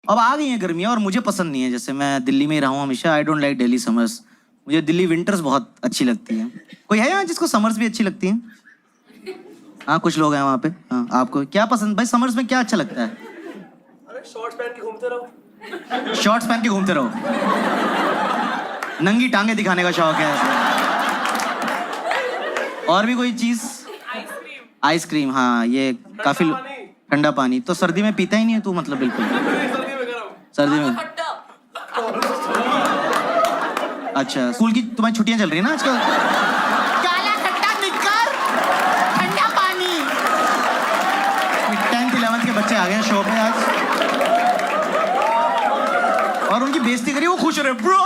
अब आ गई है गर्मियाँ और मुझे पसंद नहीं है। जैसे मैं दिल्ली में ही रहा हूँ हमेशा। I don't like Delhi summers. मुझे दिल्ली विंटर्स बहुत अच्छी लगती है। कोई है यहाँ जिसको समर्स भी अच्छी लगती हैं? हाँ कुछ लोग हैं वहाँ पे। हाँ आपको क्या पसंद भाई? समर्स में क्या अच्छा लगता है? अरे शॉर्ट्स पहन के घूमते रहो। शॉर्ट्स पहन के घूमते रहो। नंगी टांगे दिखाने का शौक है। और भी कोई चीज? आइसक्रीम। हाँ ये काफी ठंडा पानी तो सर्दी में पीता ही नहीं है तू, मतलब बिल्कुल। सर्दी में अच्छा। स्कूल की तुम्हारी छुट्टियां चल रही है ना आजकल? काला खट्टा निक्कर ठंडा पानी। 10th 11th के बच्चे आ गए हैं शो पे आज और उनकी बेइज्जती करी, वो खुश हो रहे। ब्रो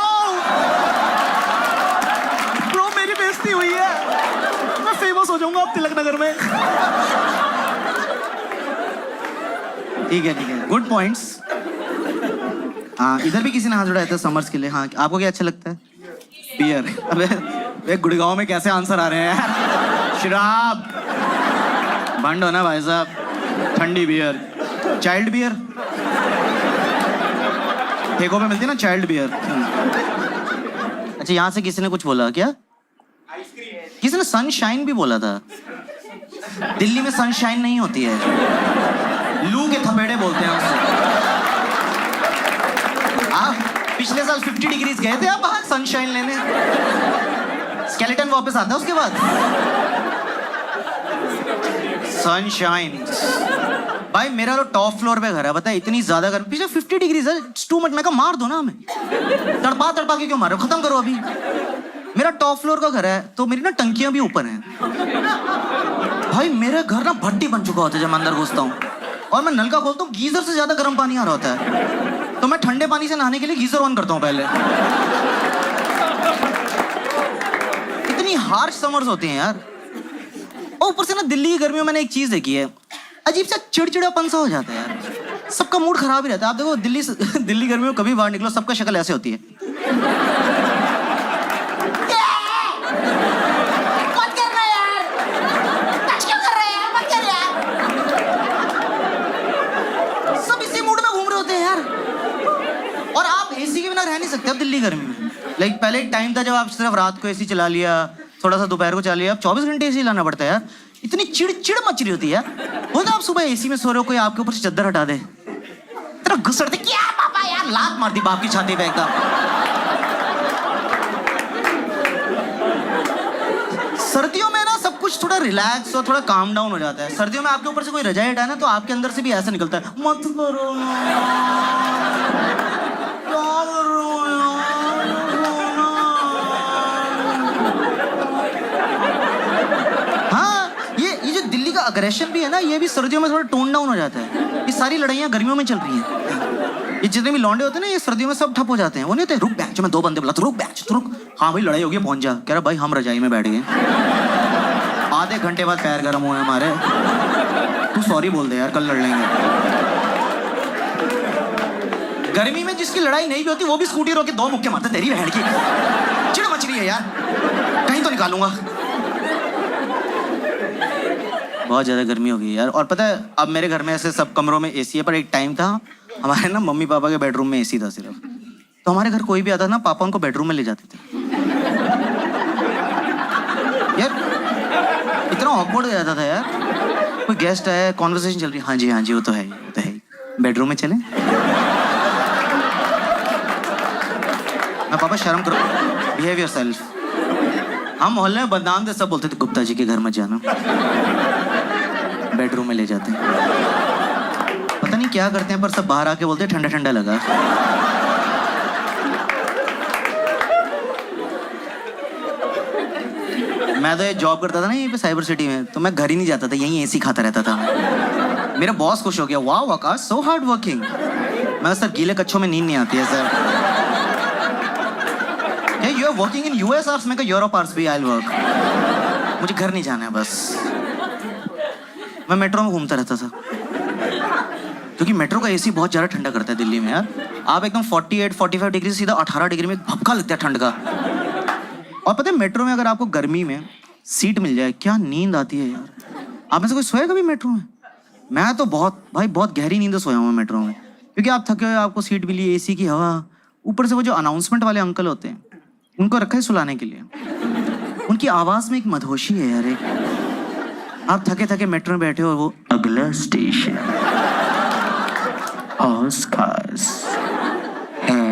मेरी बेइज्जती हुई है, मैं फेमस हो जाऊंगा अब तिलक नगर में। ठीक है गुड पॉइंट्स। हाँ इधर भी किसी ने हाथ उठाया था समर्स के लिए। हाँ आपको क्या अच्छा लगता है? बियर। अबे गुड़गांव में कैसे आंसर आ रहे हैं यार? शराब बंद हो ना भाई साहब। ठंडी बियर, चाइल्ड बियर ठेकों पे मिलती है ना, चाइल्ड बियर। अच्छा यहाँ से किसी ने कुछ बोला क्या? किसी ने सनशाइन भी बोला था। दिल्ली में सनशाइन नहीं होती है, लू के थपेड़े बोलते हैं उससे। आप पिछले साल 50 डिग्रीज गए थे आप बाहर सनशाइन लेने? स्केलेटन वापस आता है उसके बाद। सनशाइन भाई मेरा तो टॉप फ्लोर पे घर है, पता है इतनी ज्यादा गर्मी। पिछले 50 डिग्रीज है, टू मच। मैं कहा मार दो ना हमें, तड़पा के क्यों मार रहे हो? खत्म करो अभी। मेरा टॉप फ्लोर का घर है तो मेरी ना टंकियां भी ऊपर हैं। भाई मेरे घर ना भट्टी बन चुका होता है जब मैं अंदर घुसता हूँ और मैं नल का खोलता हूँ, गीजर से ज्यादा गर्म पानी आ रहा होता है। तो मैं ठंडे पानी से नहाने के लिए गीजर ऑन करता हूँ पहले। इतनी हार्श समर्स होती हैं यार। और ऊपर से ना दिल्ली की गर्मियों में मैंने एक चीज देखी है, अजीब सा चिड़चिड़ापन सा हो जाता है यार। सबका मूड खराब ही रहता है। आप देखो दिल्ली गर्मियों में कभी बाहर निकलो सबका शक्ल ऐसे होती है। रह नहीं सकते अब दिल्ली गर्मी में। लाइक पहले एक टाइम था जब आप सिर्फ रात को एसी चला लिया, थोड़ा सा दोपहर को चला लिया। अब 24 घंटे एसी लाना पड़ता है यार। इतनी चिड़ मच रही होती है यार। हो ना आप सुबह एसी में सो रहे हो, कोई आपके ऊपर से चद्दर हटा दे, तेरा गुस्सा दे क्या पापा यार, लात मार दी बाप की छाती पे एकदम। सर्दियों में ना सब कुछ थोड़ा रिलैक्स और थोड़ा काम डाउन हो जाता है। सर्दियों में आपके ऊपर से कोई रजाई हटाए ना तो आपके अंदर से भी ऐसा निकलता है, मत करो अग्रेशन भी है ना, ये भी सर्दियों में थोड़ा टोन डाउन हो जाता है। ये सारी लड़ाइयाँ गर्मियों में चल रही हैं। ये जितने भी लौंडे होते हैं ना ये सर्दियों में सब ठप हो जाते हैं। वो नहीं होते रुक बैच में 2 बंदे बोला तो रुक बैच तो रुक। हाँ भाई लड़ाई होगी पहुंच जा। कह रहा भाई हम रजाई में बैठ गए, आधे घंटे बाद पैर गर्म हुए हमारे। तू सॉरी बोल दे यार, कल लड़ लेंगे। गर्मी में जिसकी लड़ाई नहीं भी होती वो भी स्कूटी रोक के 2 मुक्के मारते। तेरी बहन की चिड़ मच रही है यार, कहीं तो निकालूंगा। बहुत ज़्यादा गर्मी हो गई यार। और पता है अब मेरे घर में ऐसे सब कमरों में एसी है, पर एक टाइम था हमारे ना मम्मी पापा के बेडरूम में एसी था सिर्फ। तो हमारे घर कोई भी आता ना पापा उनको बेडरूम में ले जाते थे यार। इतना ऑकवर्ड हो जाता था यार। कोई गेस्ट आया, कॉन्वर्सेशन चल रही है, हाँ जी वो तो है ही, वो तो है ही, बेडरूम में चले। मैं पापा शर्म करो, बिहेव योरसेल्फ। हम मोहल्ले में बदनाम थे, सब बोलते थे गुप्ता जी के घर मत जाना। बेडरूम में ले जाते हैं, पता नहीं क्या करते हैं, पर सब बाहर आके बोलते हैं ठंडा ठंडा लगा। मैं तो ये जॉब करता था ना यहीं पे साइबर सिटी में, तो मैं घर ही नहीं जाता था, यहीं एसी खाता रहता था। मेरा बॉस खुश हो गया, वाह आकाश सो हार्ड वर्किंग। मैं सर गीले कच्छों में नींद नहीं आती है sir. You are working in US hours? मैं यूरोप आवर्स भी आई विल वर्क। मुझे घर नहीं जाना है बस। मैं मेट्रो में घूमता रहता था क्योंकि मेट्रो का एसी बहुत ज़्यादा ठंडा करता है दिल्ली में यार। आप एकदम 48-45 डिग्री से सीधा 18 डिग्री में भपका लगता है ठंड का। और पता है मेट्रो में अगर आपको गर्मी में सीट मिल जाए क्या नींद आती है यार। आप में से कोई सोया कभी मेट्रो में? मैं तो बहुत गहरी नींद सोया हूँ मेट्रो में, क्योंकि आप थके हुए, आपको सीट मिली, एसी की हवा, ऊपर से वो जो अनाउंसमेंट वाले अंकल होते हैं, उनको रखा है सुलाने के लिए। उनकी आवाज में एक मदहोशी है यार। एक आप थके थके मेट्रो में बैठे हो और वो अगला स्टेशन ऑस्कार्स है।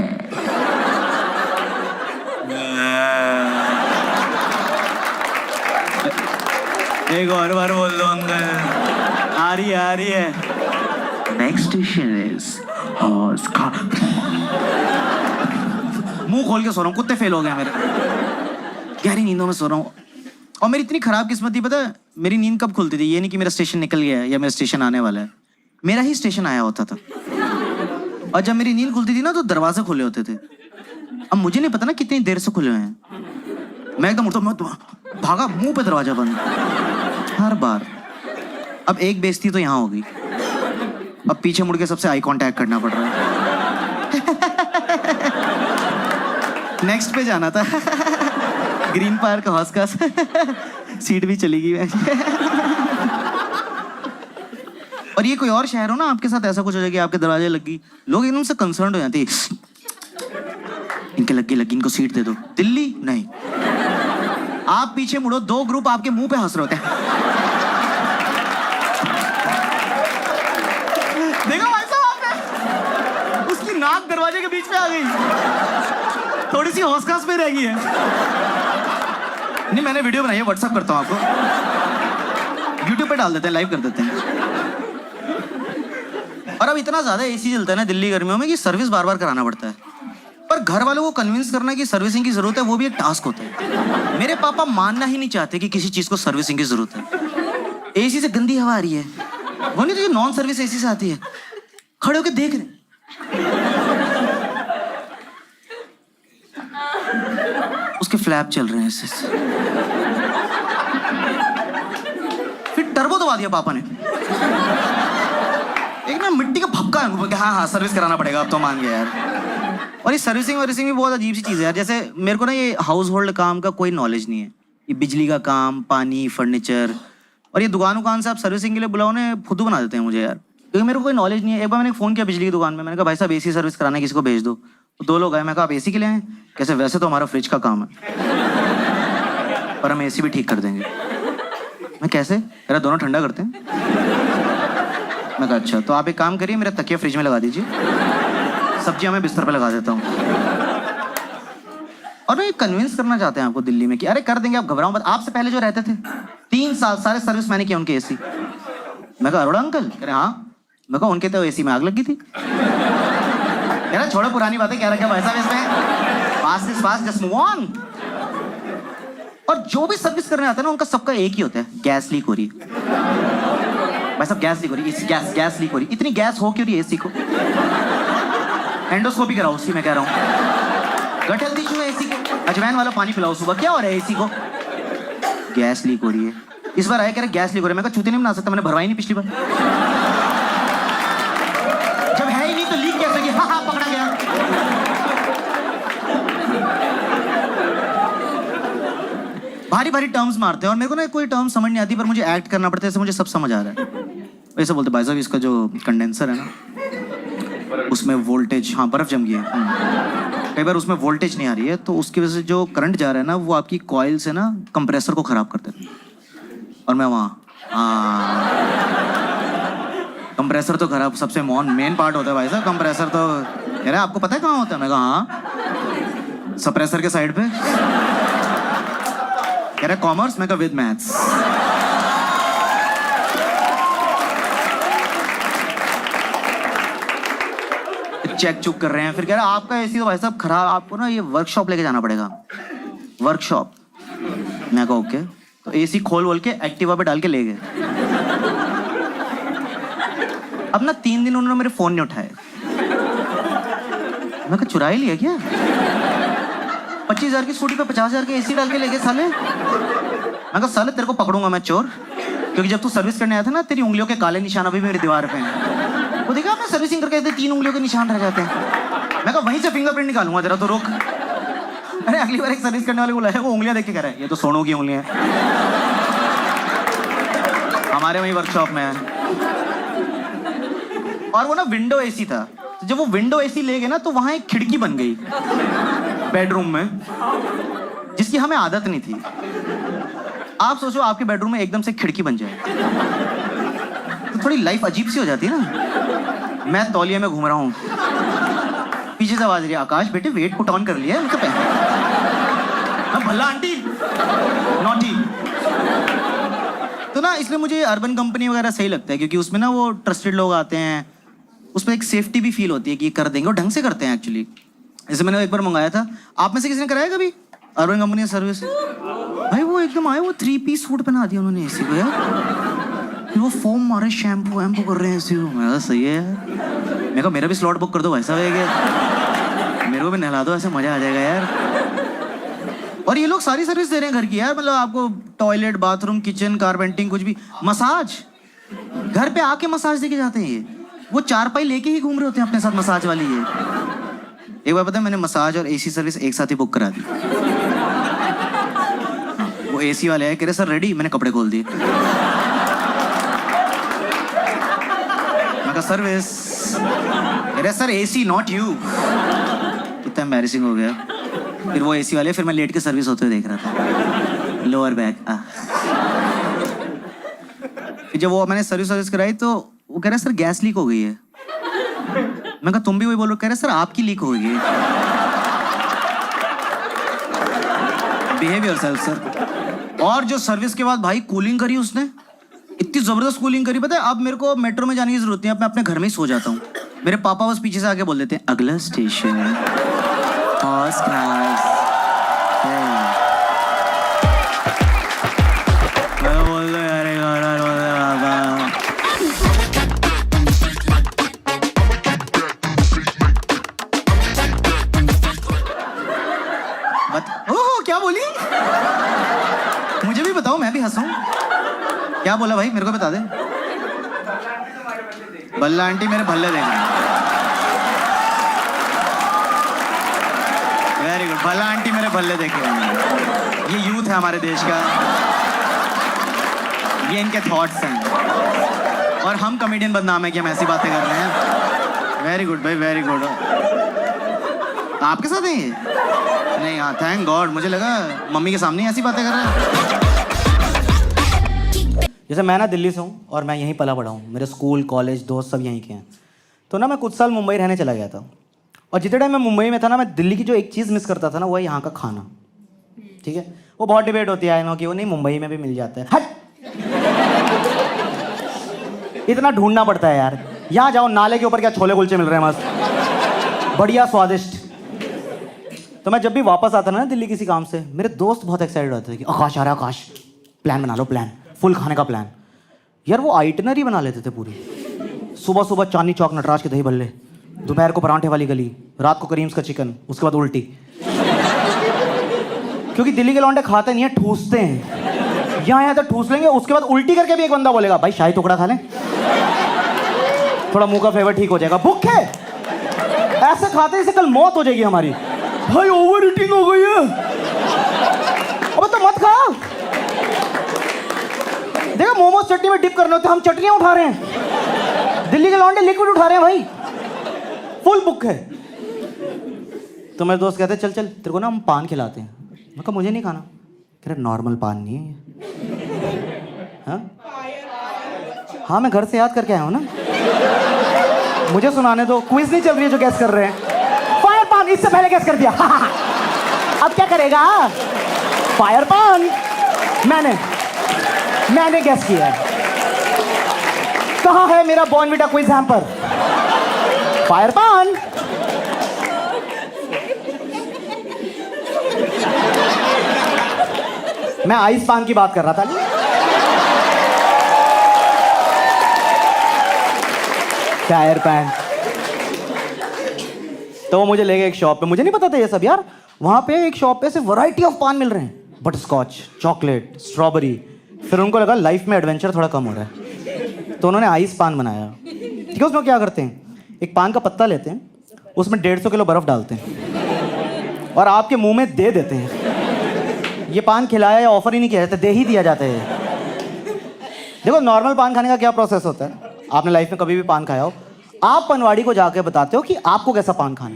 एक और बार बोल दो अंकल। आ रही है। Next station is Oscar. मुंह खोल के सो रहा हूँ, कुत्ते फेल हो गए मेरे। गहरी नींदों में सो रहा हूँ। और मेरी इतनी खराब किस्मत थी, पता है मेरी नींद कब खुलती थी? ये नहीं कि मेरा स्टेशन निकल गया है या मेरा स्टेशन आने वाला है, मेरा ही स्टेशन आया होता था। और जब मेरी नींद खुलती थी ना तो दरवाजे खुले होते थे। अब मुझे नहीं पता ना कितनी देर से खुले हुए हैं। मैं एकदम उठा, मैं भागा, मुंह पे दरवाजा बंद हर बार। अब एक बेइज्जती तो यहाँ हो गई, अब पीछे मुड़ के सबसे आई कांटेक्ट करना पड़ रहा है। नेक्स्ट पे जाना था। Green park हॉस्कास। सीट भी चली गई। और ये कोई और शहर हो ना, आपके साथ ऐसा कुछ हो जाए कि आपके दरवाजे लगी, लोग एकदम से कंसर्न हो जाते हैं, इनके लगी इनको सीट दे दो। दिल्ली नहीं, आप पीछे मुड़ो, 2 ग्रुप आपके मुंह पे हंस रहे होते हैं। देखो भाई साहब, आपने उसकी नाक दरवाजे के बीच में आ गई, थोड़ी सी हौसकास में रह गई है। नहीं, मैंने वीडियो बनाई है, व्हाट्सएप करता हूँ आपको, यूट्यूब पे डाल देते हैं, लाइव कर देते हैं। और अब इतना ज्यादा एसी चलता है ना दिल्ली गर्मियों में कि सर्विस बार बार कराना पड़ता है। पर घर वालों को कन्विंस करना कि सर्विसिंग की जरूरत है, वो भी एक टास्क होता है। मेरे पापा मानना ही नहीं चाहते कि किसी चीज को सर्विसिंग की जरूरत है। एसी से गंदी हवा आ रही है, वो नहीं तो नॉन सर्विस एसी से आती है, खड़े होके देख रहे, उसके फ्लैप चल रहे हैं ऐसे। फिर टर्बो दबा दिया पापा ने, एक ना मिट्टी का भपका है, हाँ सर्विस कराना पड़ेगा अब तो, मान गया यार। और ये सर्विसिंग वर्विसिंग भी बहुत अजीब सी चीज़ है यार। जैसे मेरे को ना ये हाउस होल्ड काम का कोई नॉलेज नहीं है, ये बिजली का काम, पानी, फर्नीचर, और ये दुकान से आप सर्विसिंग के लिए बुलाओ ने फुद्दू बना देते हैं मुझे यार, क्योंकि मेरे को कोई नॉलेज नहीं है। एक बार मैंने फ़ोन किया बिजली की दुकान में, मैंने कहा भाई साहब एसी सर्विस कराना किसी को भेज दो। तो 2 लोग आए, मैं कहा आप एसी के लिए आए? कैसे? वैसे तो हमारा फ्रिज का काम है, पर हम एसी भी ठीक कर देंगे। मैं कैसे? मेरा दोनों ठंडा करते हैं। मैं कहा अच्छा, तो आप एक काम करिए, मेरा तकिया फ्रिज में लगा दीजिए, सब्जियां मैं बिस्तर पे लगा देता हूँ। और ये कन्विंस करना चाहते हैं आपको दिल्ली में कि अरे कर देंगे, आप घबराओ मत। आपसे पहले जो रहते थे 3 साल सारे सर्विस मैंने किया उनके एसी। मैं कहा अरोड़ा अंकल? कह रहे हाँ। मैं कहा उनके तो एसी में आग लगी थी। कह रहा छोड़ो पुरानी बातें, क्या रखा भाई साहब इसमें, past is past, just move on. और जो भी सर्विस करने आता है ना, उनका सबका एक ही होता है, गैस लीक हो रही है भाई साहब, गैस लीक हो रही है, गैस लीक हो रही है। इतनी गैस हो क्यों रही है एसी को? एंडोस्कोपी कराओ उसकी, मैं कह रहा हूँ। गट हेल्थ इशू है एसी को, अजवाइन वाला पानी पिलाओ सुबह। क्या हो रहा है एसी को? गैस लीक हो रही है। इस बार आया कह रहे गैस लीक हो रही है। मैं कहा चूते नहीं बना सकता, मैंने भरवाई नहीं पिछली बार। जब है ही नहीं तो लीक कैसे होगी? हाँ पकड़ा गया। भारी भारी टर्म्स मारते हैं और मेरे को ना कोई टर्म समझ नहीं आती, पर मुझे एक्ट करना पड़ता है, ऐसे मुझे सब समझ आ रहा है। वैसे बोलते भाई साहब इसका जो कंडेंसर है ना, उसमें वोल्टेज, हाँ बर्फ जम गई है, कई बार उसमें वोल्टेज नहीं आ रही है, तो उसकी वजह से जो करंट जा रहा है ना, वो आपकी कॉइल से ना कंप्रेसर को खराब कर देता है। और मैं वहाँ कंप्रेसर तो खराब, सबसे मेन पार्ट होता है भाई साहब कंप्रेसर। तो कह रहा है आपको पता है कहाँ होता है? मैं कहा हाँ, सप्रेसर के साइड पे। कह रहा कॉमर्स? मैं कहा विद मैथ्स। चेक चुक कर रहे हैं, फिर कह रहा आपका एसी तो भाई साहब खराब, आपको ना ये वर्कशॉप लेके जाना पड़ेगा, वर्कशॉप। मैं कहा ओके। तो एसी खोल बोल के एक्टिवा पे डाल के ले गए। अब ना 3 दिन उन्होंने मेरे फोन नहीं उठाए। मैं कहा चुरा ही लिया क्या? 25,000 की स्कूटी पे 50,000 के एसी डाल के ले गए साले। मैं कहा साले तेरे को पकड़ूंगा मैं चोर, क्योंकि जब तू सर्विस करने आया था ना, तेरी उंगलियों के काले निशान अभी मेरी दीवार पे हैं। वो देखा आपने सर्विसिंग करके 3 उंगलियों के निशान रह जाते हैं। मैं कहा वहीं से फिंगरप्रिंट निकालूंगा तेरा, तो रुक। अरे अगली बार एक सर्विस करने वाले को बुलाया, वो उंगलियां देख के कह रहा है ये तो सोनू की उंगलियां हैं, हमारे वहीं वर्कशॉप में है। और वो ना विंडो एसी था, तो जब वो विंडो एसी ले गए ना तो वहां एक खिड़की बन गई बेडरूम में, जिसकी हमें आदत नहीं थी। आप सोचो आपके बेडरूम में एकदम से खिड़की बन जाए तो थोड़ी लाइफ अजीब सी हो जाती है ना। मैं तौलिया में घूम रहा हूँ, पीछे से आवाज रही है, आकाश बेटे वेट पुट ऑन कर लिया है, भल्ला आंटी नॉटी। तो ना इसलिए मुझे अर्बन कंपनी वगैरह सही लगता है, क्योंकि उसमें ना वो ट्रस्टेड लोग आते हैं, उसमें एक सेफ्टी भी फील होती है कि कर देंगे और ढंग से करते हैं एक्चुअली। जैसे मैंने एक बार मंगाया था, आप में से किसी ने कराया कभी अर्बन कंपनी का सर्विस? भाई वो एकदम आए, वो 3 पीस सूट पहना दिया उन्होंने एसी को यार, फिर वो फोम मारे, शैम्पू वैम्पू कर रहे हैं एसी को। मैं सही है यार, मैं कहा मेरा भी स्लॉट बुक कर दो, वैसा है क्या, मेरे को भी नहला दो, ऐसे मजा आ जाएगा यार। और ये लोग सारी सर्विस दे रहे हैं घर की यार, मतलब आपको टॉयलेट, बाथरूम, किचन, कारपेंटिंग, कुछ भी, मसाज घर पे आके मसाज देके जाते हैं ये। वो चारपाई लेके ही घूम रहे होते हैं अपने साथ मसाज वाली। ये एक बार पता है मैंने मसाज और एसी सर्विस एक साथ ही बुक करा दी। वो एसी वाले आए, कह रहे सर रेडी, मैंने कपड़े खोल दिए। मैं कहा सर्विस, कह रहे सर एसी नॉट यू। कितना एम्बैरेसिंग हो गया। फिर वो एसी वाले, फिर मैं लेट के सर्विस होते हुए देख रहा था, लोअर बैक। फिर जब वो मैंने सर्विस कराई तो वो कह रहा सर गैस लीक हो गई है। मैं कहा तुम भी वही बोलो? कह रहे सर आपकी लीक हो गई है। Behave yourself sir. और जो सर्विस के बाद भाई कूलिंग करी उसने, इतनी जबरदस्त कूलिंग करी, पता है अब मेरे को मेट्रो में जाने की जरूरत नहीं है, मैं अपने घर में ही सो जाता हूँ। मेरे पापा बस पीछे से आके बोल देते हैं अगला स्टेशन फर्स्ट क्लास। मैं बोल दो यार ओह क्या बोली? मुझे भी बताओ, मैं भी हंसूं। क्या बोला भाई, मेरे को बता दे। बल्ला आंटी मेरे भल्ले देख रहे हैं। वेरी गुड, भला आंटी मेरे भल्ले देख रहे हैं। ये यूथ है हमारे देश का, ये इनके थॉट्स हैं, और हम कॉमेडियन बदनाम है कि हम ऐसी बातें कर रहे हैं। वेरी गुड भाई, वेरी गुड। आपके साथ है ये? नहीं, हाँ थैंक गॉड, मुझे लगा मम्मी के सामने ऐसी बातें कर रहे हैं। जैसे मैं ना दिल्ली से हूँ और मैं यहीं पला बड़ा हूँ, मेरे स्कूल कॉलेज दोस्त सब यहीं के हैं। तो ना मैं कुछ साल मुंबई रहने चला गया था, और जितने टाइम मैं मुंबई में था ना, मैं दिल्ली की जो एक चीज़ मिस करता था ना, वो है यहाँ का खाना। ठीक है, वो बहुत डिबेट होती है आई नो कि वो नहीं मुंबई में भी मिल जाता है, हट इतना ढूंढना पड़ता है यार। यहाँ जाओ, नाले के ऊपर क्या छोले कुलचे मिल रहे हैं मस्त, बढ़िया स्वादिष्ट। तो मैं जब भी वापस आता ना दिल्ली किसी काम से, मेरे दोस्त बहुत एक्साइटेड होते थे कि आकाश आ रहा है, आकाश प्लान बना लो, प्लान फुल खाने का प्लान। यार वो आइटनरी बना लेते थे पूरी। सुबह सुबह चांदनी चौक नटराज के दही भल्ले, दोपहर को परांठे वाली गली, रात को करीम्स का चिकन, उसके बाद उल्टी। क्योंकि दिल्ली के लौंडे खाते नहीं है, ठूसते हैं। यहाँ तो ठूस लेंगे, उसके बाद उल्टी करके भी एक बंदा बोलेगा भाई शाही टुकड़ा खा लें, थोड़ा मुंह का फ्लेवर ठीक हो जाएगा। भूखे ऐसे खाते जैसे कल मौत हो जाएगी हमारी। भाई ओवर ईटिंग हो गई है, अब तो मत खा। देखो मोमोज चटनी में डिप करने होते, हम चटनियां उठा रहे हैं। दिल्ली के लौंडे लिक्विड उठा रहे हैं भाई, फुल बुक है। तो मेरे दोस्त कहते चल चल तेरे को ना हम पान खिलाते हैं। मैं कहा मुझे नहीं खाना। कह रहे नॉर्मल पान नहीं है। हाँ मैं घर से याद करके आया हूँ ना, मुझे सुनाने दो। क्विज नहीं चल रही है जो गैस कर रहे हैं। फायर पान इससे पहले गैस कर दिया। अब क्या करेगा? फायर पान मैंने गैस किया है। कहाँ है मेरा बॉर्नविटा क्विज हैम्पर? फायर पान। मैं आइस पान की बात कर रहा था। फायर पान। तो वो मुझे ले गए एक शॉप पे, मुझे नहीं पता था ये सब यार। वहां पे एक शॉप पे से वैरायटी ऑफ पान मिल रहे हैं, बटर स्कॉच, चॉकलेट, स्ट्रॉबेरी। फिर उनको लगा लाइफ में एडवेंचर थोड़ा कम हो रहा है, तो उन्होंने आइस पान बनाया। ठीक है, उसमें क्या करते हैं, एक पान का पत्ता लेते हैं, उसमें 150 किलो बर्फ डालते हैं और आपके मुंह में दे देते हैं। ये पान खिलाया या ऑफर ही नहीं किया जाता, दे ही दिया जाता है। देखो नॉर्मल पान खाने का क्या प्रोसेस होता है, आपने लाइफ में कभी भी पान खाया हो, आप पनवाड़ी को जाके बताते हो कि आपको कैसा पान खाना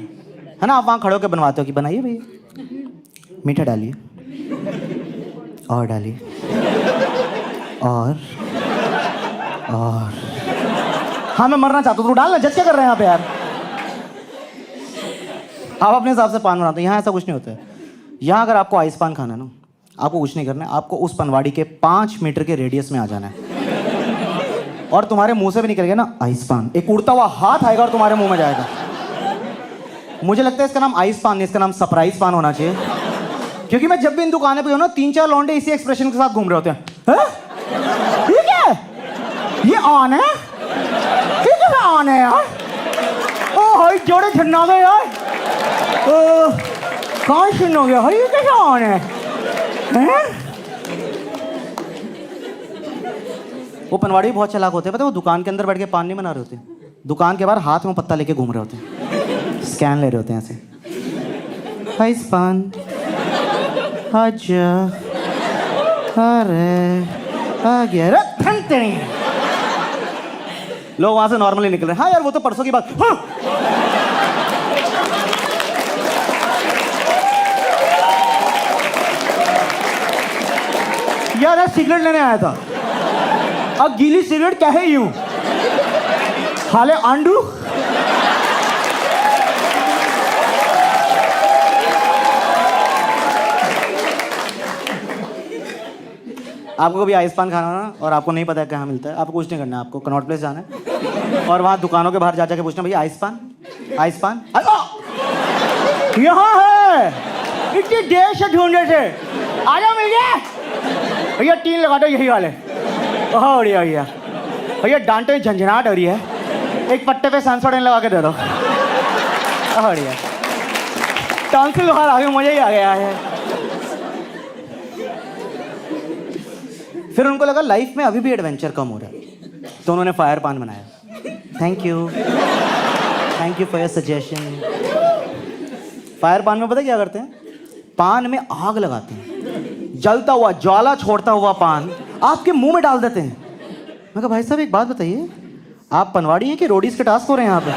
है ना, आप वहां खड़े होकर बनवाते हो कि बनाइए भैया, मीठा डालिए और डालिए और हाँ मैं मरना चाहता हूँ, तो डालना, जज क्या कर रहे हैं यहाँ पे यार। आप अपने हिसाब से पान बनाते हैं, यहाँ ऐसा कुछ नहीं होता है। यहाँ अगर आपको आइस पान खाना है ना, आपको कुछ नहीं करना है, आपको उस पनवाड़ी के 5 मीटर के रेडियस में आ जाना है और तुम्हारे मुंह से भी निकल गया ना आइस पान, एक उड़ता हुआ हाथ आएगा और तुम्हारे मुंह में जाएगा। मुझे लगता है इसका नाम आइस पान नहीं, इसका नाम सरप्राइज पान होना चाहिए, क्योंकि मैं जब भी इन दुकानें पे हूं ना 3-4 लौंडे इसी एक्सप्रेशन के साथ घूम रहे होते हैं। ये क्या है? ये ऑन है? ये क्या ऑन है यार? ओ भाई जोड़े झन्ना गए यार, कहाँ सुन हो गया भाई, ये कैसा ऑन है? वो पनवाड़ी बहुत चालाक होते हैं, पता है, वो दुकान के अंदर बैठ के पान नहीं बना रहे होते, दुकान के बाहर हाथ में पत्ता लेके घूम रहे होते हैं, स्कैन ले रहे होते हैं ऐसे, आइस पान आजा, अरे आ गया रे थंतनी। लोग वहां से नॉर्मली निकल रहे हैं। हाँ यार वो तो परसों की बात। हाँ। यार सिगरेट लेने आया था, अब गीली सिगरेट क्या है यूं हाले आंडू। आपको कभी आइस पान खाना हो ना और आपको नहीं पता है कहाँ मिलता है, आपको कुछ नहीं करना है, आपको कनॉट प्लेस जाना है और वहाँ दुकानों के बाहर जा जाके पूछना भैया आइस पान, आइस पान यहाँ है, इतनी देर से ढूंढे थे, आ जाओ मिल गया भैया, 3 लगा दो यही वाले। हाँ बढ़िया भैया, भैया डांटे में झंझनाहट हो रही है, एक पट्टे पे सनसोडेन लगा के दे दो। बढ़िया, टॉन्सिल बुखार आ गया, मजा ही आ गया है। फिर उनको लगा लाइफ में अभी भी एडवेंचर कम हो रहा है, तो उन्होंने फायर पान बनाया। Thank you for your suggestion. Fire पान में पता क्या करते हैं, पान में आग लगाते हैं, जलता हुआ ज्वाला छोड़ता हुआ पान आपके मुंह में डाल देते हैं। मैं कहा भाई साहब एक बात बताइए, आप पनवाड़ी हैं कि रोडीज के टास्क हो रहे हैं यहाँ पे?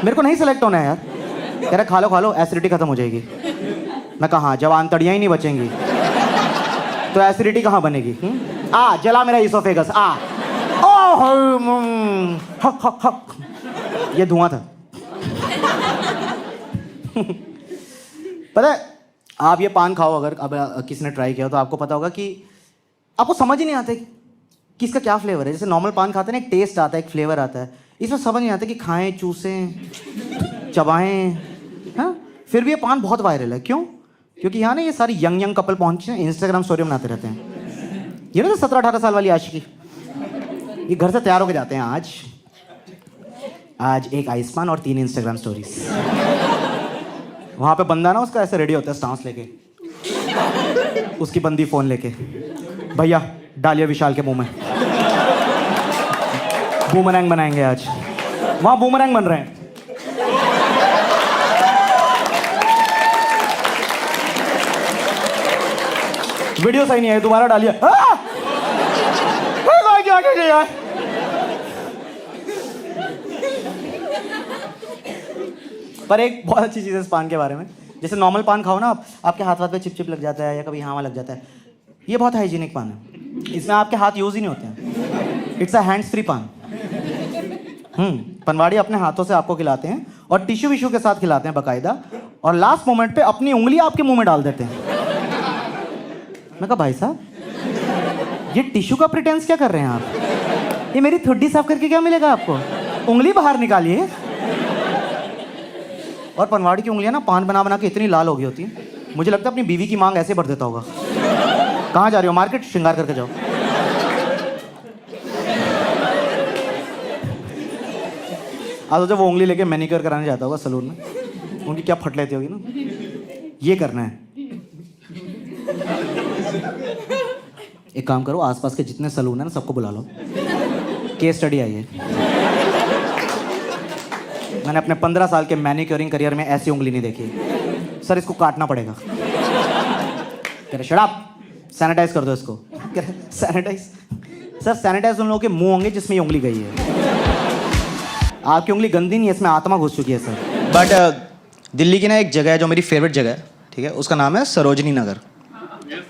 मेरे को नहीं सेलेक्ट होना है यार। कह रहा खा लो एसिडिटी खत्म हो जाएगी। मैं कहा हाँ, जब आंतड़ियाँ ही नहीं बचेंगी तो एसिडिटी कहाँ बनेगी? आ जला मेरा इसोफेगस आ। ओह ये धुआं था। पता है आप ये पान खाओ, अगर अब किसी ने ट्राई किया तो आपको पता होगा कि आपको समझ ही नहीं आता कि इसका क्या फ्लेवर है। जैसे नॉर्मल पान खाते हैं ना, एक टेस्ट आता है, एक फ्लेवर आता है, इसमें समझ नहीं आता कि खाएं, चूसें, चबाएं। हाँ फिर भी ये पान बहुत वायरल है, क्यों? क्योंकि यहाँ ना ये सारी यंग कपल पहुंचे इंस्टाग्राम स्टोरी बनाते रहते हैं। ये ना 17-18 साल वाली आशिकी, ये घर से तैयार होके जाते हैं, आज एक आइस पान और 3 इंस्टाग्राम स्टोरीज। वहाँ पे बंदा ना उसका ऐसे रेडी होता है स्टांस लेके, उसकी बंदी फोन लेके, भैया डालिए विशाल के मुंह में, बूमरैंग बनाएंगे आज। वहाँ बूमरैंग बन रहे हैं। वीडियो सही नहीं है, दोबारा डालिए। यार पर एक बहुत अच्छी चीज़ है इस पान के बारे में, जैसे नॉर्मल पान खाओ ना आप, आपके हाथ लग जाता है या कभी यहाँ लग जाता है। ये बहुत हाइजीनिक पान है, इसमें आपके हाथ यूज ही नहीं होते हैं। इट्स अ हैंड्स फ्री पान। पनवाड़ी अपने हाथों से आपको खिलाते हैं और टिश्यू विश्यू के साथ खिलाते हैं बाकायदा, और लास्ट मोमेंट पे अपनी उंगली आपके मुंह में डाल देते हैं। मैं कहा भाई साहब ये टिश्यू का प्रिटेंस क्या कर रहे हैं आप? ये मेरी थुड्डी साफ करके क्या मिलेगा आपको? उंगली बाहर निकालिए। और पनवाड़ी की उंगलियां ना पान बना बना के इतनी लाल हो गई होती हैं, मुझे लगता है अपनी बीवी की मांग ऐसे भर देता होगा। कहाँ जा रही हो? मार्केट, श्रृंगार करके जाओ। आज जब वो उंगली लेके मैनिक्योर कराने जाता होगा सलून में, उनकी क्या फट लेती होगी ना। ये करना है। एक काम करो, आसपास के जितने सलून है ना सबको बुला लो, केस स्टडी आई है। मैंने अपने 15 साल के मैनिक्योरिंग करियर में ऐसी उंगली नहीं देखी। सर इसको काटना पड़ेगा। कह रहे शट अप, सैनिटाइज कर दो इसको। कह रहे सैनिटाइज? सर सैनिटाइज उन लोगों के मुंह होंगे जिसमें ये उंगली गई है। आपकी उंगली गंदी नहीं है, इसमें आत्मा घुस चुकी है सर। बट दिल्ली की ना एक जगह है जो मेरी फेवरेट जगह है, ठीक है, उसका नाम है सरोजनी नगर,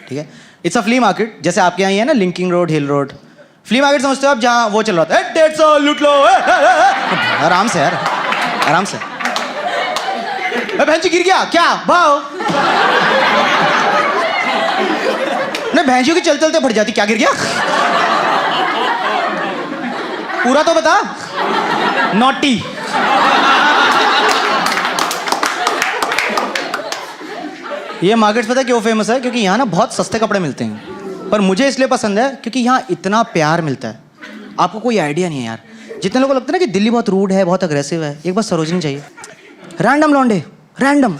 ठीक है। इट्स अ फ्ली मार्केट, जैसे आपके यहाँ ही है ना लिंकिंग रोड, हिल रोड। फ्ली मार्केट समझते हो आप, जहाँ वो चल रहा था 150 लूट लो, आराम से यार, आराम से। बहन जी गिर गया क्या भाव? नहीं भैंसियों की चलते चलते फट जाती, क्या गिर गया? पूरा तो बता। नॉटी। ये मार्केट पता है क्यों फेमस है? क्योंकि यहाँ ना बहुत सस्ते कपड़े मिलते हैं, पर मुझे इसलिए पसंद है क्योंकि यहाँ इतना प्यार मिलता है, आपको कोई आइडिया नहीं है यार। जितने लोगों को लगता है ना कि दिल्ली बहुत रूड है, बहुत अग्रेसिव है, एक बार सरोजनी चाहिए। रैंडम लौंडे, रैंडम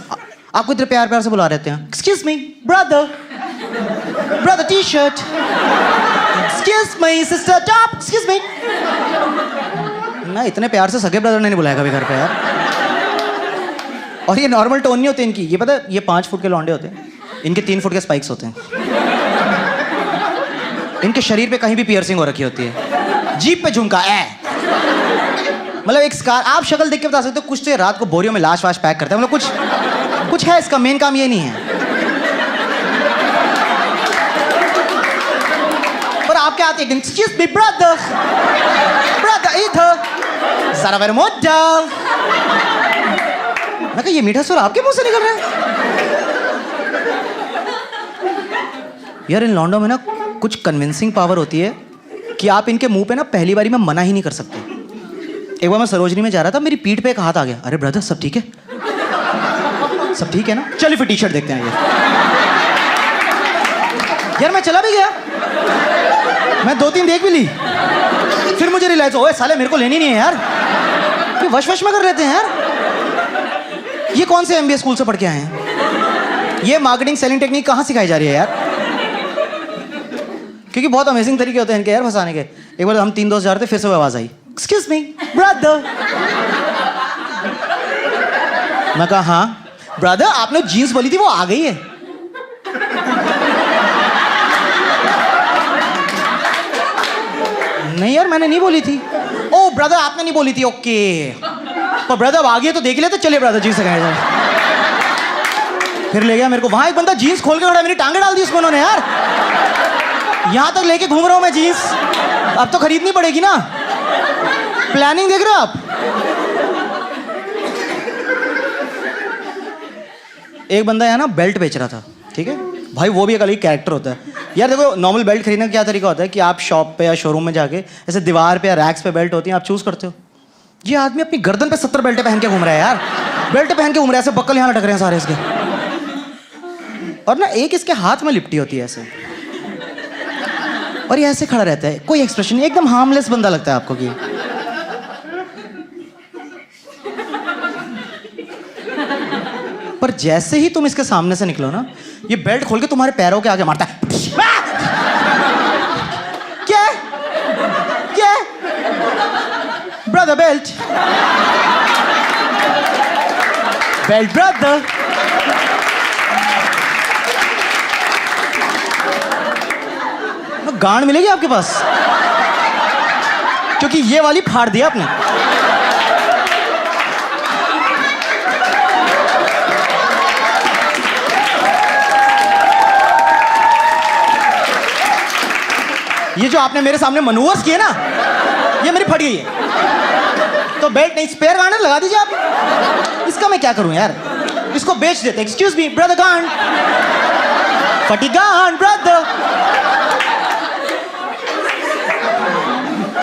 आपको इतने प्यार प्यार से बुला रहते हैं। Excuse me brother, brother T shirt, excuse me sister top, excuse me. ना इतने प्यार से सगे ब्रदर ने नहीं बुलाया कभी घर पे यार। और ये नॉर्मल टोन नहीं होते इनकी, ये पता है, ये 5 फुट के लौंडे होते हैं, इनके 3 फुट के स्पाइक्स होते हैं। इनके शरीर पे कहीं भी पियर्सिंग हो रखी होती है, जीप पे झुमका है, मतलब एक स्कार। आप शक्ल देख के बता सकते हो कुछ तो रात को बोरियों में लाश वाश पैक करते हैं, मतलब कुछ है, इसका मेन काम ये नहीं है। पर आपके आते हैं एक्सक्यूज मी ब्रदर, ब्रदर इधर जरा मेरे मोटा। मैं कहा ये मीठा सुर आपके मुंह से निकल रहा है यार। इन लौंडों में ना कुछ कन्विंसिंग पावर होती है कि आप इनके मुंह पे ना पहली बारी में मना ही नहीं कर सकते। एक बार मैं सरोजनी में जा रहा था, मेरी पीठ पे एक हाथ आ गया, अरे ब्रदर सब ठीक है? सब ठीक है ना? चलिए फिर टी शर्ट देखते हैं यार मैं चला भी गया, मैं 2-3 देख भी ली, फिर मुझे रियलाइज हो साले मेरे को लेनी नहीं है यार, ये वश वश में कर लेते हैं यार। ये कौन से MBA स्कूल से पढ़ के आए हैं? ये मार्केटिंग सेलिंग टेक्निक कहाँ सिखाई जा रही है यार? क्योंकि बहुत अमेजिंग तरीके होते हैं इनके यार फंसाने के। एक बार हम 3 दोस्त जा रहे थे, फिर से वो आवाज आई एक्सक्यूज मी ब्रदर। मैं कहा हाँ ब्रदर, आपने जीन्स बोली थी वो आ गई है। नहीं यार मैंने नहीं बोली थी। ओ ब्रदर आपने नहीं बोली थी, ओके। पर ब्रदर अब आ गई है तो देख लेते, चलिए ब्रदर जीन्स से गए। फिर ले गया मेरे को, वहां एक बंदा जीन्स खोल के खड़ा, मेरी टांगे डाल दी उसको उन्होंने यार। यहां तक लेके घूम रहा हूं मैं जीन्स, अब तो खरीदनी पड़ेगी ना। प्लानिंग देख रहे हो आप? एक बंदा यहाँ ना बेल्ट बेच रहा था, ठीक है भाई, वो भी एक अलग कैरेक्टर होता है यार। देखो नॉर्मल बेल्ट खरीदने का क्या तरीका होता है कि आप शॉप पे या शोरूम में जाके ऐसे दीवार पे या रैक्स पे बेल्ट होती है, आप चूज करते हो। ये आदमी अपनी गर्दन पे 70 बेल्ट पहन के घूम रहा है यार, बेल्ट पहन के घूम रहा है, ऐसे बक्कल यहाँ लटक रहे हैं सारे इसके, और ना एक इसके हाथ में लिपटी होती है ऐसे, और ये ऐसे खड़ा रहता है, कोई एक्सप्रेशन नहीं, एकदम हार्मलेस बंदा लगता है आपको कि। पर जैसे ही तुम इसके सामने से निकलो ना, ये बेल्ट खोल के तुम्हारे पैरों के आगे मारता है। क्या क्या ब्रदर बेल्ट, बेल्ट ब्रदर। गांड मिलेगी आपके पास, क्योंकि ये वाली फाड़ दिया आपने। ये जो आपने मेरे सामने मनूवर्स किए ना, ये मेरी फट गई है। तो बेल्ट नहीं, स्पेयर गार्ड लगा दीजिए आप। इसका मैं क्या करूं यार, इसको बेच देते। एक्सक्यूज मी ब्रदर गार्ड, फटी गार्ड ब्रदर।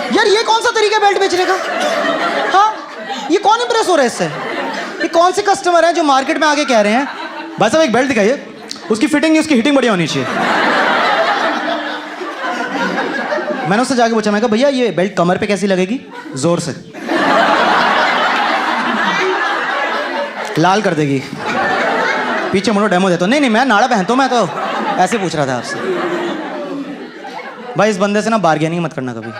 यार ये कौन सा तरीका है बेल्ट बेचने का? हाँ ये कौन इंप्रेस हो रहा है इससे? ये कौन से कस्टमर हैं जो मार्केट में आके कह रहे हैं भाई साहब एक बेल्ट दिखाइए, उसकी फिटिंग नहीं उसकी हिटिंग बढ़िया होनी चाहिए। मैंने उससे जाके पूछा, मैं कहा भैया ये बेल्ट कमर पे कैसी लगेगी? जोर से लाल कर देगी, पीछे मुड़ो डेमो देता हूँ। नहीं नहीं मैं नाड़ा पहनता हूँ, मैं तो ऐसे पूछ रहा था आपसे। भाई इस बंदे से ना बार्गेनिंग मत करना कभी।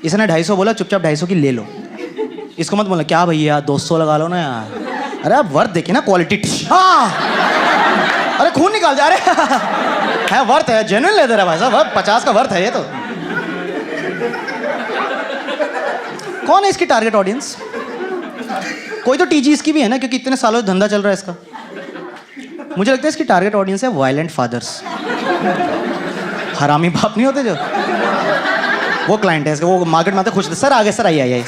इसने 250 बोला, चुपचाप 250 की ले लो। इसको मत बोलना क्या भैया 200 लगा लो ना यार। अरे आप वर्थ देखिए ना, क्वालिटी। हाँ अरे खून निकाल जा रहे है, वर्थ है, जेन्युइन लेदर है भाई साहब, 50 का वर्थ है ये तो। कौन है इसकी टारगेट ऑडियंस? कोई तो टीजी इसकी भी है ना, क्योंकि इतने सालों से धंधा चल रहा है इसका। मुझे लगता है इसकी टारगेट ऑडियंस है वायलेंट फादर्स, हरामी बाप नहीं होते जो, वो क्लाइंट है इसका। वो मार्केट में आते खुश थे, सर आगे सर आइए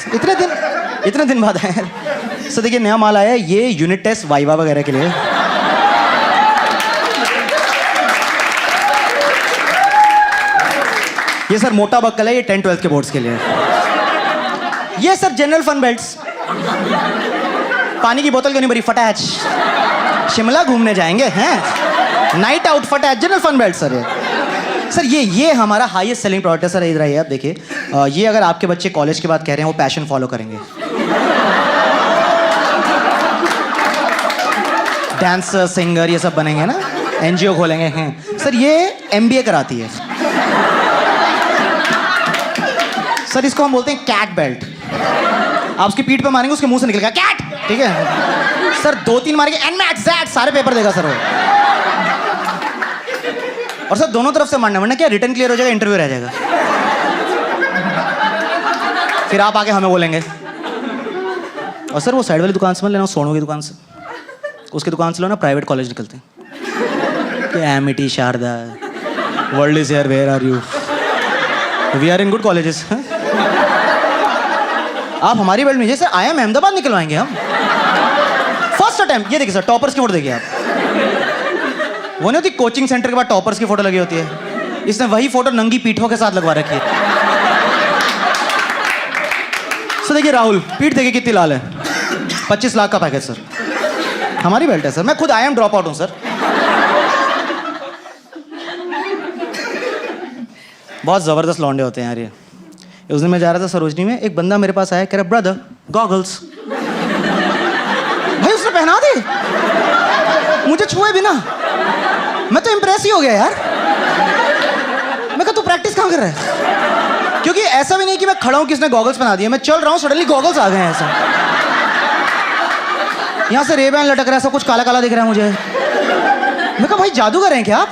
इतने दिन बाद आए। सर देखिए नया माल आया है, ये यूनिट टेस्ट वाइवा वगैरह के लिए। ये सर मोटा बक्कल है, ये 10-12 के बोर्ड्स के लिए। ये सर जनरल फन बेल्ट्स, पानी की बोतल क्यों नहीं भरी, फटाच शिमला घूमने जाएंगे हैं, नाइट आउट फटाच जनरल फन बेल्ट सर। ये हमारा हाईएस्ट सेलिंग प्रोडक्ट है सर। इधर आइए आप देखिए, ये अगर आपके बच्चे कॉलेज के बाद कह रहे हैं वो पैशन फॉलो करेंगे, डांसर सिंगर ये सब बनेंगे ना, एनजीओ खोलेंगे हैं सर। ये एमबीए कराती है सर। इसको हम बोलते हैं कैट बेल्ट। आप उसकी पीठ पे मारेंगे उसके मुंह से निकलेगा कैट, ठीक है सर। 2-3 मारेंगे एनमैक्स ज़ैट, सारे पेपर देगा सर वो। और सर दोनों तरफ से मारना, वरना क्या रिटर्न क्लियर हो जाएगा, इंटरव्यू रह जाएगा, फिर आप आके हमें बोलेंगे। और सर वो साइड वाली दुकान से मत लेना, सोनू की दुकान से, उसकी दुकान से लो ना, प्राइवेट कॉलेज निकलते हैं। Amity, Sharda, world is here, where are you, we are in good colleges. आप हमारी बेल्ट में, जैसे IIM अहमदाबाद निकलवाएंगे हम फर्स्ट अटेम्प्ट। ये देखिए सर, टॉपर्स की फोटो देखिए आप, वो नहीं होती कोचिंग सेंटर के बाद टॉपर्स की फोटो लगी होती है, इसने वही फोटो नंगी पीठों के साथ लगवा रखी है। सर देखिए राहुल, पीठ देखिए कितनी लाल है, 25 लाख का पैकेज सर, हमारी बेल्ट है सर। मैं खुद IIM ड्रॉप आउट हूँ सर। बहुत जबरदस्त लौंडे होते हैं यार ये। उस दिन मैं जा रहा था सरोजनी में, एक बंदा मेरे पास आया, कह रहा ब्रदर गॉगल्स। भाई उसने पहना दी मुझे छुए बिना, मैं तो इंप्रेस ही हो गया यार। मैं कहा तू प्रैक्टिस कहाँ कर रहा है? क्योंकि ऐसा भी नहीं कि मैं खड़ा हूँ किसने गॉगल्स पहना दिया, मैं चल रहा हूँ सडनली गॉगल्स आ गए हैं ऐसा। यहाँ से रेबैन लटक रहा है, सब कुछ काला काला दिख रहा है मुझे। मैं कहा भाई जादूगर हैं क्या आप?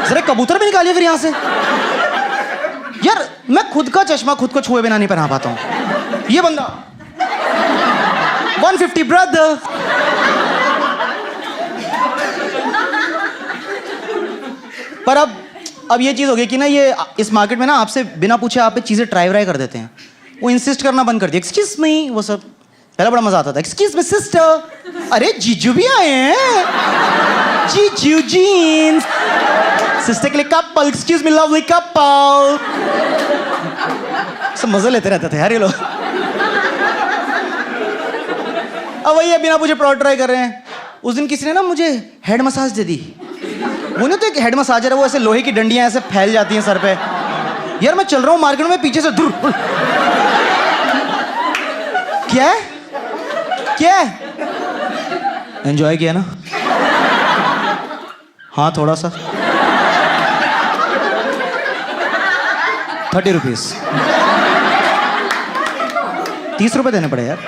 जरा कबूतर भी निकालिए फिर यहाँ से। यार मैं खुद का चश्मा खुद को छुए बिना नहीं पहना पाता हूँ। ये बंदा 150 ब्रदर। पर अब ये चीज़ हो गई कि ना, ये इस मार्केट में ना आपसे बिना पूछे आप चीज़ें ट्राई व्राई कर देते हैं। वो इंसिस्ट करना बंद कर दिया, एक्सक्यूज मी, वो सब पहले बड़ा मजा आता था, एक्सक्यूज मी सिस्टर, अरे जीजू भी आए हैं, जीजू जीन्स, सिस्टर के लिए couple, excuse me lovely couple. सब मजे लेते रहते थे यार ये लोग। अब वही है, बिना पूछे प्रोडक्ट ट्राई कर रहे हैं। उस दिन किसी ने ना मुझे हेड मसाज दे दी। वो नहीं तो एक हेड मसाजर है, वो ऐसे लोहे की डंडियां ऐसे फैल जाती हैं सर पे। यार मैं चल रहा हूँ मार्केट में, पीछे से दूर, क्या है क्या है? एंजॉय किया ना? हाँ थोड़ा सा। 30 रुपीज, 30 रुपए देने पड़े यार।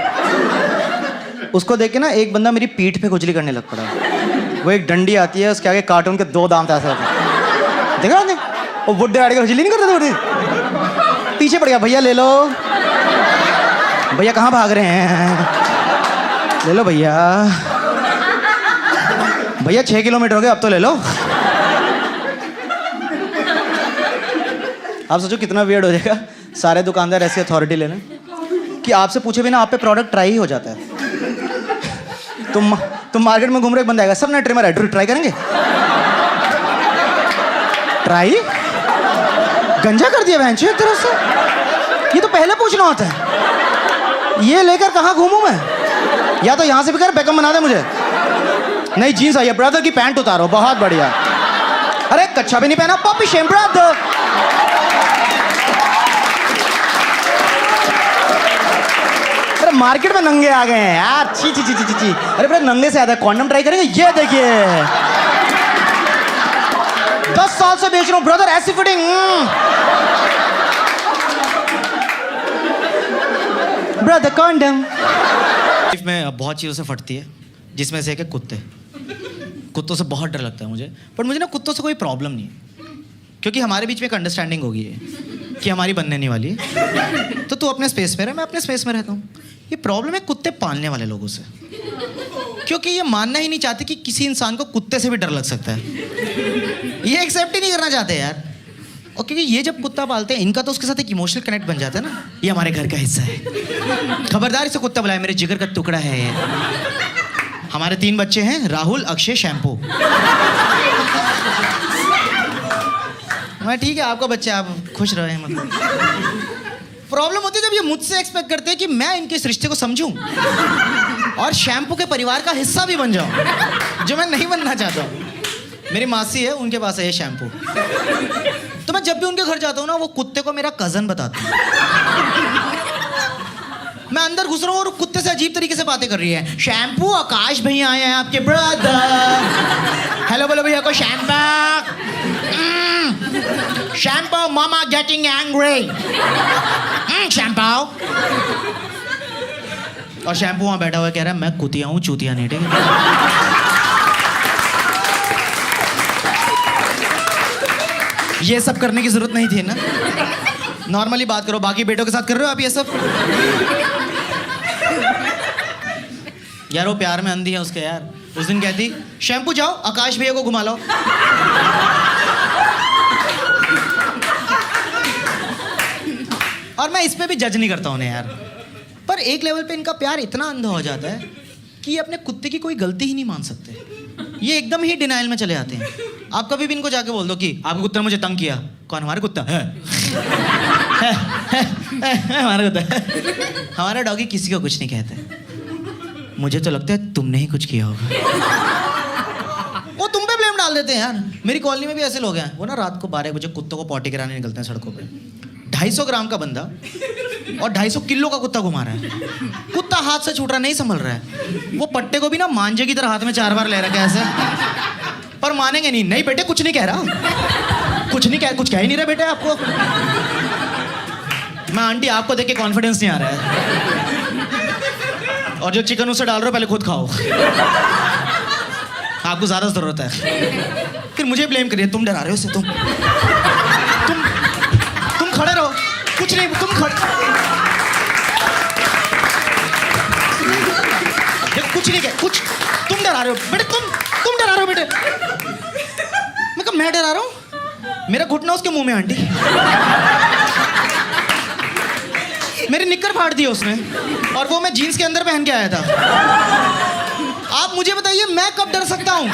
उसको देख के ना एक बंदा मेरी पीठ पे खुजली करने लग पड़ा। वो एक डंडी आती है, उसके आगे कार्टून के 2 दांत ऐसे होते हैं, देखा आपने? वो बुड्ढे आड़े का खुजली नहीं करते थे, पीछे पड़ गया, भैया ले लो, भैया कहाँ भाग रहे हैं, ले लो भैया, भैया 6 किलोमीटर हो गए, अब तो ले लो। आप सोचो कितना वियर्ड हो जाएगा, सारे दुकानदार ऐसी अथॉरिटी ले लें कि आपसे पूछे बिना आप पे प्रोडक्ट ट्राई ही हो जाता है। तुम मार्केट में घूम रहे, एक बंदा आएगा, सब ने ट्रिमर है, ट्राई करेंगे? ट्राई गंजा कर दिया बहन एक तरफ से। ये तो पहले पूछना होता है, ये लेकर कहाँ घूमूं मैं? या तो यहाँ से भी कर बेकम बना दे मुझे। नहीं जीन्स आई है, ब्रदर की पैंट उतारो, बहुत बढ़िया। अरे कच्छा भी नहीं पहना, पॉपी शेम ब्रदर। अरे मार्केट में नंगे आ गए हैं यार, छी छी छी छी छी। अरे ब्रदर नंगे से आता है, कॉन्डम ट्राई करेंगे? ये देखिए 10 साल से बेच रहा हूँ ब्रदर, ऐसी फिटिंग। Brother condom. लाइफ में बहुत चीज़ों से फटती है, जिसमें से एक है कुत्ते। कुत्तों से बहुत डर लगता है मुझे, पर मुझे ना कुत्तों से कोई प्रॉब्लम नहीं है, क्योंकि हमारे बीच में एक अंडरस्टैंडिंग होगी है। कि हमारी बनने नहीं वाली है, तो तू अपने स्पेस में रह, मैं अपने स्पेस में रहता हूँ। ये प्रॉब्लम है कुत्ते पालने वाले लोगों से, क्योंकि ये मानना ही नहीं चाहते कि किसी इंसान को कुत्ते से भी डर लग सकता है। ये एक्सेप्ट ही नहीं करना चाहते यार। और क्योंकि ये जब कुत्ता पालते हैं, इनका तो उसके साथ एक इमोशनल कनेक्ट बन जाता है ना, ये हमारे घर का हिस्सा है, खबरदार इसे कुत्ता बुलाया, मेरे जिगर का टुकड़ा है ये। हमारे 3 बच्चे हैं, राहुल, अक्षय, शैम्पू। मैं ठीक है, आपका बच्चा, आप खुश रहे, मतलब। प्रॉब्लम होती है जब ये मुझसे एक्सपेक्ट करते हैं कि मैं इनके इस रिश्ते को समझूं और शैम्पू के परिवार का हिस्सा भी बन जाऊं, जो मैं नहीं बनना चाहता हूं। मेरी मासी है, उनके पास है ये शैम्पू, तो मैं जब भी उनके घर जाता हूँ ना, वो कुत्ते को मेरा कजन बताती है। मैं अंदर घुस रहा हूँ और कुत्ते से अजीब तरीके से बातें कर रही है। शैम्पू, आकाश भैया आए हैं आपके ब्रदर, हेलो बोलो भैया को। शैम्पू, शैम्पू, मामा गेटिंग एंग्री, शैम्पू। और शैम्पू वहां बैठा हुआ कह रहा है मैं कुतिया हूँ, चूतिया नहीं, ठीक है। ये सब करने की जरूरत नहीं थी ना, नॉर्मली बात करो। बाकी बेटों के साथ कर रहे हो आप ये सब? यार वो प्यार में अंधी है उसके यार। उस दिन कहती शैम्पू जाओ आकाश भैया को घुमा लो। और मैं इस पे भी जज नहीं करता उन्हें यार, पर एक लेवल पे इनका प्यार इतना अंधा हो जाता है कि ये अपने कुत्ते की कोई गलती ही नहीं मान सकते। ये एकदम ही डिनाइल में चले जाते हैं। आप कभी भी इनको जाके बोल दो कि आपके कुत्ते ने मुझे तंग किया। कौन? हमारे कुत्ता है, हमारा कुत्ता है। हमारा डॉगी किसी को कुछ नहीं कहता। मुझे तो लगता है तुमने ही कुछ किया होगा। वो तुम पे ब्लेम डाल देते हैं यार। मेरी कॉलोनी में भी ऐसे लोग हैं, वो ना रात को 12 बजे कुत्तों को पॉटी कराने निकलते हैं सड़कों पे। 250 ग्राम का बंदा और 250 किलो का कुत्ता घुमा रहा है। कुत्ता हाथ से छूट रहा, नहीं संभल रहा है। वो पट्टे को भी ना मांझे की तरह हाथ में 4 बार ले रखा है ऐसे, पर मानेंगे नहीं। नहीं बेटे कुछ नहीं कह रहा, कुछ नहीं कह, कुछ कह ही नहीं रहा बेटे आपको। मैं आंटी आपको देख के कॉन्फिडेंस नहीं आ रहा है। और जो चिकन उसे डाल रहे हो पहले खुद खाओ, आपको ज्यादा जरूरत है। फिर मुझे ब्लेम करिए, तुम डरा रहे हो उसे। तुम खड़े रहो, कुछ नहीं, तुम कुछ नहीं कह, कुछ तुम डरा रहे हो बेटे, तुम डरा रहे हो बेटे। मैं कहा मैं डरा रहा हूँ? मेरा घुटना उसके मुंह में आंटी। मेरी निक्कर फाड़ दी उसने, और वो मैं जीन्स के अंदर पहन के आया था। आप मुझे बताइए मैं कब डर सकता हूँ?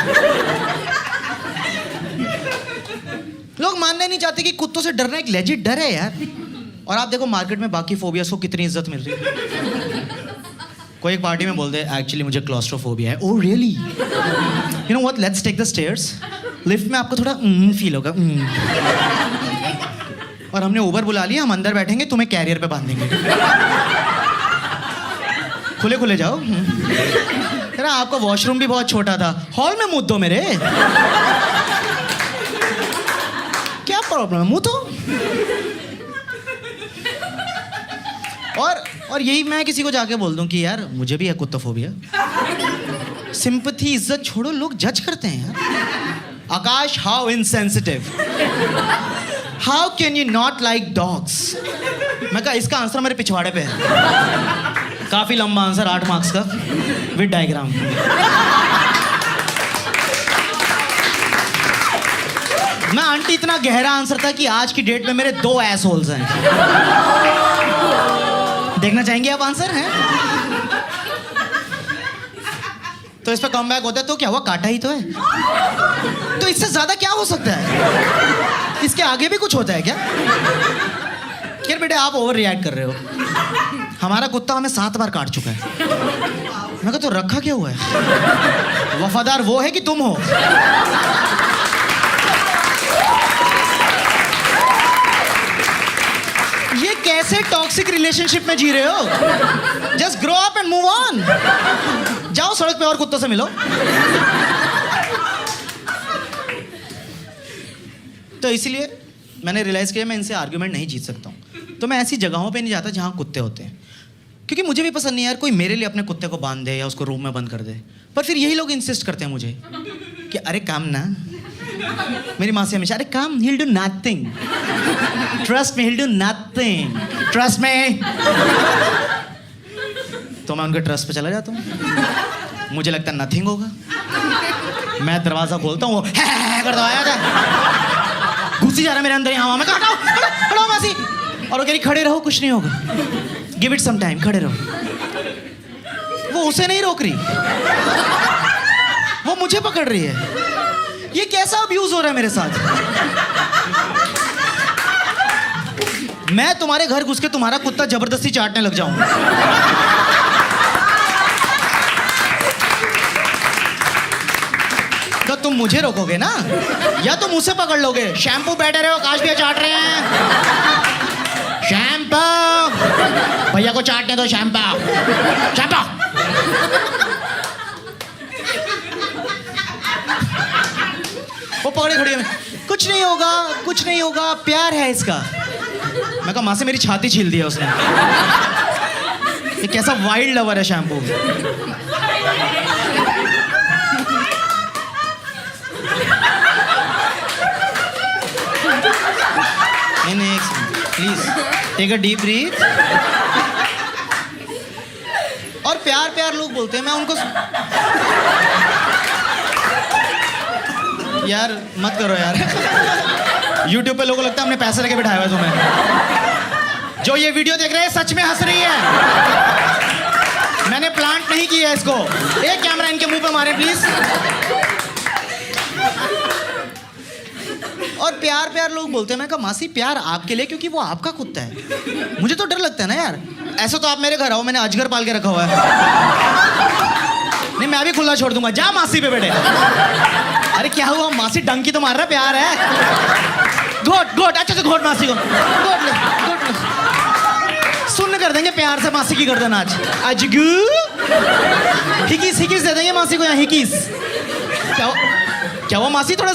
लोग मानने नहीं चाहते कि कुत्तों से डरना एक लेजिट डर है यार। और आप देखो मार्केट में बाकी फोबियास को कितनी इज्जत मिल रही है। कोई एक पार्टी में बोल दे एक्चुअली मुझे क्लॉस्ट्रोफोबिया है। Oh really? You know what, let's take the stairs. Lift में आपको थोड़ा फील होगा। और हमने उबर बुला लिया, हम अंदर बैठेंगे, तुम्हें कैरियर पे बांध देंगे। खुले खुले जाओ। तेरा आपका वॉशरूम भी बहुत छोटा था, हॉल में मुद्दो मेरे। क्या प्रॉब्लम है, मुंह तो। और यही मैं किसी को जाके बोल दूं कि यार मुझे भी है कुत्तोफोबिया। सिंपैथी, इज्जत छोड़ो, लोग जज करते हैं यार। Akash, how insensitive, how can you not like dogs? मैं कहा इसका आंसर मेरे पिछवाड़े पे है। काफी लंबा आंसर, 8 मार्क्स का विद डायग्राम। मैं आंटी इतना गहरा आंसर था कि आज की डेट में मेरे 2 एस होल्स हैं। देखना चाहेंगे आप आंसर है? तो इस पर कम बैक होता है तो क्या हुआ, काटा ही तो है। तो इससे ज्यादा क्या हो सकता है? इसके आगे भी कुछ होता है क्या? यार बेटे आप ओवर रिएक्ट कर रहे हो। हमारा कुत्ता हमें 7 बार काट चुका है। मैं कहा तो रखा क्या हुआ है? वफादार वो है कि तुम हो? ये कैसे टॉक्सिक रिलेशनशिप में जी रहे हो? Just grow up and move on. जाओ सड़क पे और कुत्तों से मिलो। तो इसीलिए मैंने रियलाइज किया मैं इनसे आर्ग्यूमेंट नहीं जीत सकता हूँ। तो मैं ऐसी जगहों पे नहीं जाता जहाँ कुत्ते होते हैं, क्योंकि मुझे भी पसंद नहीं यार कोई मेरे लिए अपने कुत्ते को बांध दे या उसको रूम में बंद कर दे। पर फिर यही लोग इंसिस्ट करते हैं मुझे कि अरे काम ना, मेरी माँ से हमेशा, अरे कम, he'll do nothing. Trust me, he'll do nothing. Trust me. तो मैं उनके ट्रस्ट पे चला जाता हूँ. मुझे लगता है नथिंग होगा. मैं दरवाजा खोलता हूँ, वो कर दो आया था. घुसी जा रहा है मेरे अंदर यहाँ. मैं हटाओ हटाओ मासी. और वो कह रही खड़े रहो, कुछ नहीं होगा. गिव इट सम टाइम, खड़े रहो. वो उसे नहीं रोक रही, वो मुझे पकड़ रही है. ये कैसा अब्यूज हो रहा है मेरे साथ? मैं तुम्हारे घर घुस के तुम्हारा कुत्ता जबरदस्ती चाटने लग जाऊं. तो तुम मुझे रोकोगे ना, या तुम उसे पकड़ लोगे? शैम्पू बैठे रहे हो, काश भैया चाट रहे हैं. शैम्पू भैया को चाटने दो. Shampoo shampoo. वो पकड़े खड़ी है. कुछ नहीं होगा, कुछ नहीं होगा, प्यार है इसका. मैं कहा माँ से मेरी छाती छील दी है उसने. ये कैसा वाइल्ड लवर है शैम्पू. नहीं please take a deep breath. और प्यार प्यार लोग बोलते हैं, मैं उनको यार मत करो यार. YouTube पे लोगों को लगता है हमने पैसे लेके बिठाया हुआ तुम्हें. जो ये वीडियो देख रहे हैं सच में हंस रही है. मैंने प्लांट नहीं किया इसको. एक कैमरा इनके मुंह पे मारे प्लीज. और प्यार प्यार लोग बोलते हैं. मैं कहा मासी प्यार आपके लिए, क्योंकि वो आपका कुत्ता है. मुझे तो डर लगता है ना यार. ऐसा तो आप मेरे घर आओ, मैंने अजगर पाल के रखा हुआ है. नहीं मैं भी खुला छोड़ दूंगा. जा मासी पे बैठे. अरे क्या हुआ मासी, डंकी तो मार रहा. प्यार है. घोट घोट अच्छे से घोट मासी को. घोट ले घोट ले. सुन्न कर देंगे प्यार से मासी की गर्दन आज. अजगू हिकीस हिकीस दे देंगे मासी को यहाँ. हिकीस क्या हुआ मासी? थोड़ा